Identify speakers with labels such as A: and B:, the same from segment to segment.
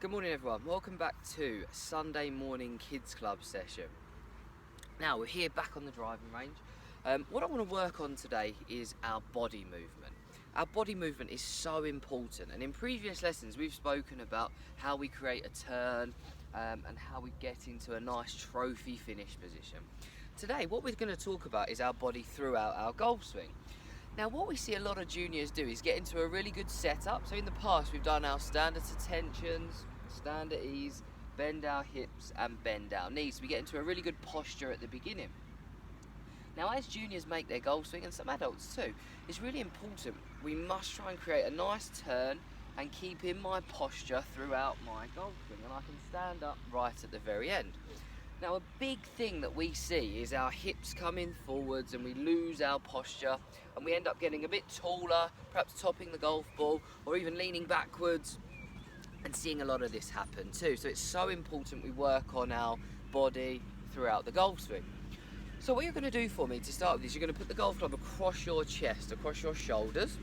A: Good morning everyone, welcome back to Sunday morning kids club session. Now we're here back on the driving range. What I want to work on today is our body movement. Our body movement is so important, and in previous lessons we've spoken about how we create a turn and how we get into a nice trophy finish position. Today what we're going to talk about is our body throughout our golf swing. Now what we see a lot of juniors do is get into a really good setup. So in the past we've done our standard attentions, stand at ease, bend our hips and bend our knees. So we get into a really good posture at the beginning. Now as juniors make their golf swing, and some adults too, it's really important we must try and create a nice turn and keep in my posture throughout my golf swing, and I can stand up right at the very end. Now a big thing that we see is our hips coming forwards and we lose our posture and we end up getting a bit taller, perhaps topping the golf ball or even leaning backwards, and seeing a lot of this happen too. So it's so important we work on our body throughout the golf swing. So what you're going to do for me to start with is you're going to put the golf club across your chest, across your shoulders.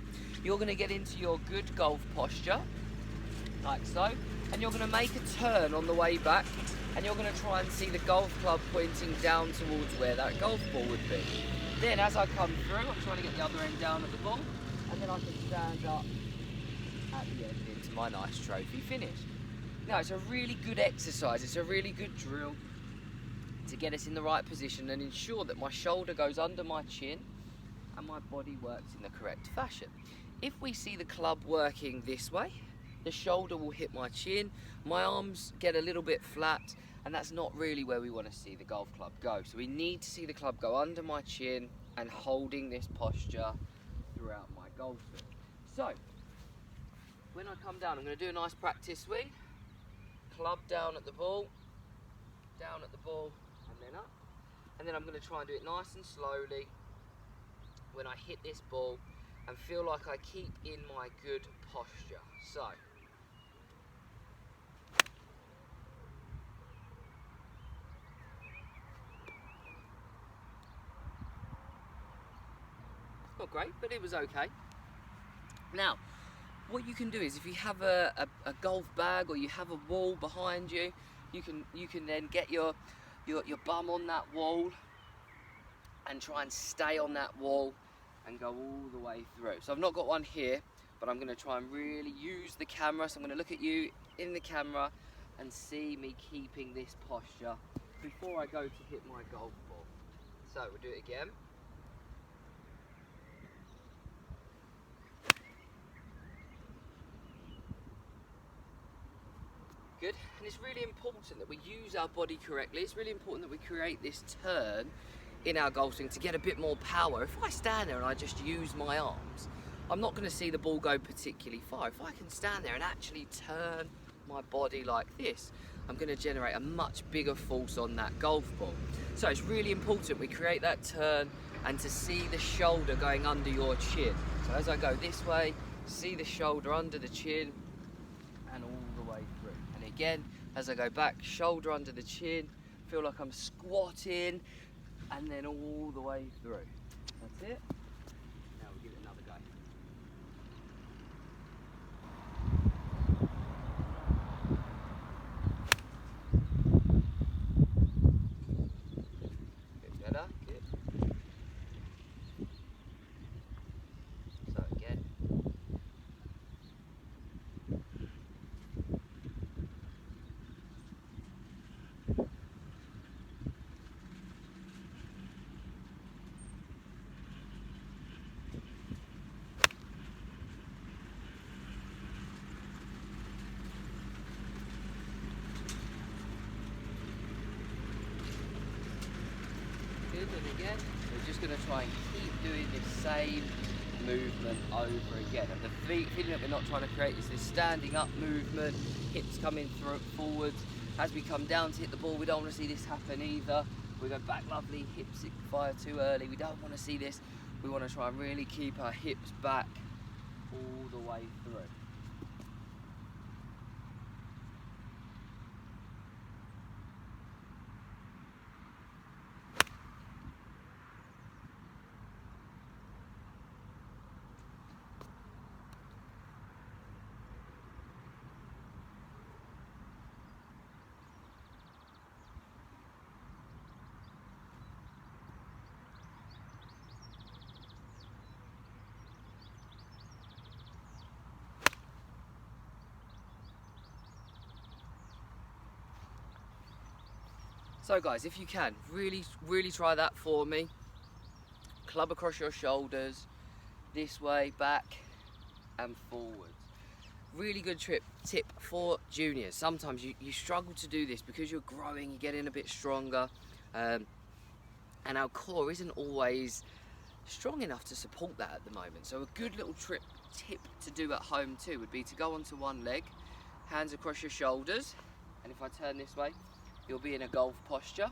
A: You're going to get into your good golf posture, like so, and you're going to make a turn on the way back, and you're going to try and see the golf club pointing down towards where that golf ball would be. Then as I come through, I'm trying to get the other end down at the ball, and then I can stand up at the end into my nice trophy finish. Now it's a really good exercise, it's a really good drill to get us in the right position and ensure that my shoulder goes under my chin and my body works in the correct fashion. If we see the club working this way, the shoulder will hit my chin, my arms get a little bit flat, and that's not really where we want to see the golf club go. So we need to see the club go under my chin and holding this posture throughout my golf swing. So when I come down, I'm going to do a nice practice swing, club down at the ball, and then up. And then I'm going to try and do it nice and slowly when I hit this ball and feel like I keep in my good posture. So not great, but it was okay. Now what you can do is, if you have a golf bag or you have a wall behind you, you can then get your bum on that wall and try and stay on that wall and go all the way through. So I've not got one here, but I'm going to try and really use the camera. So I'm going to look at you in the camera and see me keeping this posture before I go to hit my golf ball. So we'll do it again. Good, and it's really important that we use our body correctly. It's really important that we create this turn in our golf swing to get a bit more power. If I stand there and I just use my arms, I'm not going to see the ball go particularly far. If I can stand there and actually turn my body like this, I'm going to generate a much bigger force on that golf ball. So it's really important we create that turn and to see the shoulder going under your chin. So as I go this way, see the shoulder under the chin and all the way through. And again, as I go back, shoulder under the chin, feel like I'm squatting, and then all the way through. That's it. Now we'll give it another go. Bit better, good. So again. Good, and again, we're just going to try and keep doing this same movement over again. And the feeling that we're not trying to create is this standing up movement, hips coming through forwards. As we come down to hit the ball, we don't want to see this happen either. We go back lovely, hips fire too early. We don't want to see this. We want to try and really keep our hips back all the way through. So guys, if you can, really try that for me. Club across your shoulders, this way, back and forward. Really good tip for juniors. Sometimes you struggle to do this because you're growing, you're getting a bit stronger, and our core isn't always strong enough to support that at the moment. So a good little tip to do at home too would be to go onto one leg, hands across your shoulders, and if I turn this way, you'll be in a golf posture,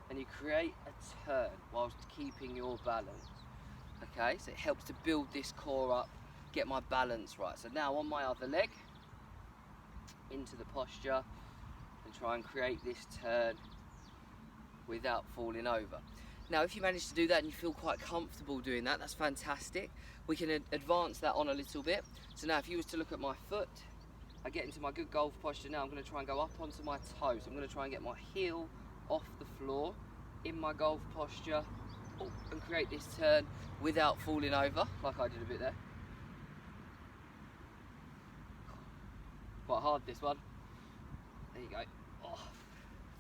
A: and you create a turn whilst keeping your balance. Okay, so it helps to build this core up, get my balance right. So now on my other leg, into the posture, and try and create this turn without falling over. Now if you manage to do that and you feel quite comfortable doing that, that's fantastic. We can advance that on a little bit. So now if you was to look at my foot, I get into my good golf posture now. I'm going to try and go up onto my toes. I'm going to try and get my heel off the floor in my golf posture and create this turn without falling over, like I did a bit there. Quite hard, this one. There you go. Oh,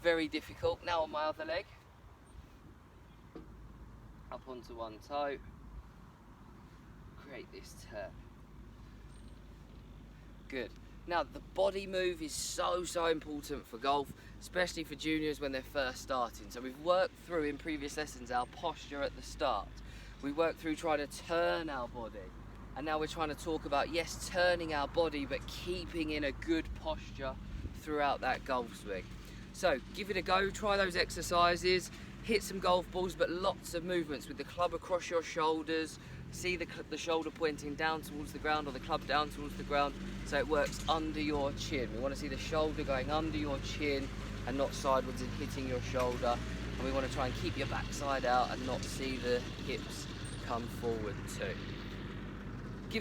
A: very difficult. Now on my other leg, up onto one toe, create this turn. Good. Now the body move is so important for golf, especially for juniors when they're first starting. So we've worked through in previous lessons our posture at the start. We worked through trying to turn our body, and now we're trying to talk about, yes, turning our body but keeping in a good posture throughout that golf swing. So give it a go, try those exercises, hit some golf balls, but lots of movements with the club across your shoulders. See the shoulder pointing down towards the ground or the club down towards the ground, so it works under your chin. We want to see the shoulder going under your chin and not sideways and hitting your shoulder. And we want to try and keep your backside out and not see the hips come forward too.